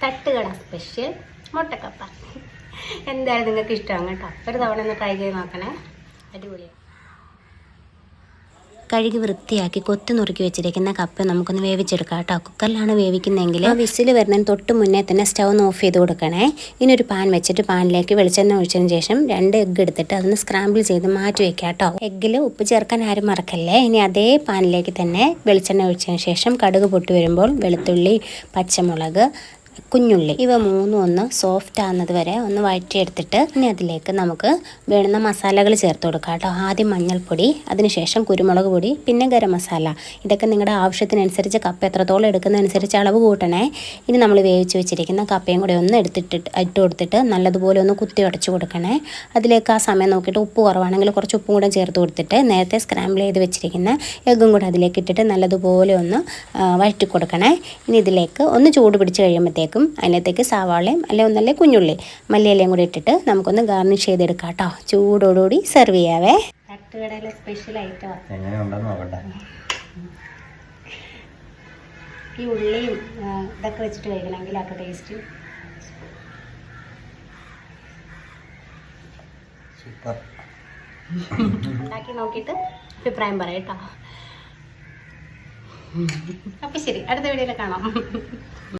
തട്ടുകട സ്പെഷ്യൽ മുട്ടക്കപ്പ. എന്തായാലും നിങ്ങൾക്ക് ഇഷ്ടമാണ് കേട്ടോ. ഒരു തവണ ഒന്ന് ട്രൈ ചെയ്ത് നോക്കണേ, അടിപൊളിയാണ്. കഴുകി വൃത്തിയാക്കി കൊത്തി നുറുക്കി വെച്ചിരിക്കുന്ന കപ്പ നമുക്കൊന്ന് വേവിച്ചെടുക്കാം കേട്ടോ. കുക്കറിലാണ് വേവിക്കുന്നതെങ്കിൽ വിസിൽ വരുന്നതിന് തൊട്ട് മുന്നേ തന്നെ സ്റ്റൗ ഒന്ന് ഓഫ് ചെയ്ത് കൊടുക്കണേ. ഇനി ഒരു പാൻ വെച്ചിട്ട് പാനിലേക്ക് വെളിച്ചെണ്ണ ഒഴിച്ചതിന് ശേഷം 2 എഗ്ഗ് എടുത്തിട്ട് അതൊന്ന് സ്ക്രാമ്പിൾ ചെയ്ത് മാറ്റി വെക്കാം കേട്ടോ. എഗ്ഗിൽ ഉപ്പ് ചേർക്കാൻ ആരും മറക്കല്ലേ. ഇനി അതേ പാനിലേക്ക് തന്നെ വെളിച്ചെണ്ണ ഒഴിച്ചതിന് ശേഷം കടുക് പൊട്ടി വരുമ്പോൾ വെളുത്തുള്ളി, പച്ചമുളക്, കുഞ്ഞുള്ളി ഇവ മൂന്നും ഒന്ന് സോഫ്റ്റ് ആകുന്നത് വരെ ഒന്ന് വഴറ്റിയെടുത്തിട്ട് ഇനി അതിലേക്ക് നമുക്ക് വേണ്ടുന്ന മസാലകൾ ചേർത്ത് കൊടുക്കാം കേട്ടോ. ആദ്യം മഞ്ഞൾപ്പൊടി, അതിനുശേഷം കുരുമുളക് പൊടി, പിന്നെ ഗരം മസാല. ഇതൊക്കെ നിങ്ങളുടെ ആവശ്യത്തിനനുസരിച്ച് കപ്പ എത്രത്തോളം എടുക്കുന്നതനുസരിച്ച് അളവ് കൂട്ടണേ. ഇനി നമ്മൾ വേവിച്ച് വെച്ചിരിക്കുന്ന കപ്പയും കൂടെ ഒന്ന് ഇട്ട് കൊടുത്തിട്ട് നല്ലതുപോലെ ഒന്ന് കുത്തി ഉടച്ച് കൊടുക്കണേ. അതിലേക്ക് ആ സമയം നോക്കിയിട്ട് ഉപ്പ് കുറവാണെങ്കിൽ കുറച്ച് ഉപ്പും കൂടെ ചേർത്ത് കൊടുത്തിട്ട് നേരത്തെ സ്ക്രാമ്പിൾ ചെയ്ത് വെച്ചിരിക്കുന്ന എഗ്ഗും കൂടെ അതിലേക്ക് ഇട്ടിട്ട് നല്ലതുപോലെ ഒന്ന് വഴറ്റി കൊടുക്കണേ. ഇനി ഇതിലേക്ക് ഒന്ന് ചൂട് പിടിച്ച് കഴിയുമ്പോഴത്തേക്കും അതിനകത്തേക്ക് സവാളയും ഒന്നല്ലേ കുഞ്ഞുള്ളി, മല്ലിയിലയും കൂടി ഇട്ടിട്ട് നമുക്കൊന്ന് ഗാർണിഷ് ചെയ്തെടുക്കാം കേട്ടോ. ചൂടോടുകൂടി സെർവ് ചെയ്യാവേ. തട്ടുകടയിലെ സ്പെഷ്യൽ ഐറ്റം. ഈ ഉള്ളിയും ഇതൊക്കെ വെച്ചിട്ട് കഴിക്കണമെങ്കിൽ ഒക്കെ ടേസ്റ്റ് സൂപ്പർ. ഉണ്ടാക്കി നോക്കിയിട്ട് അഭിപ്രായം പറയാം കേട്ടോ. അപ്പം ശരി, അടുത്ത വീഡിയോയിൽ കാണാം.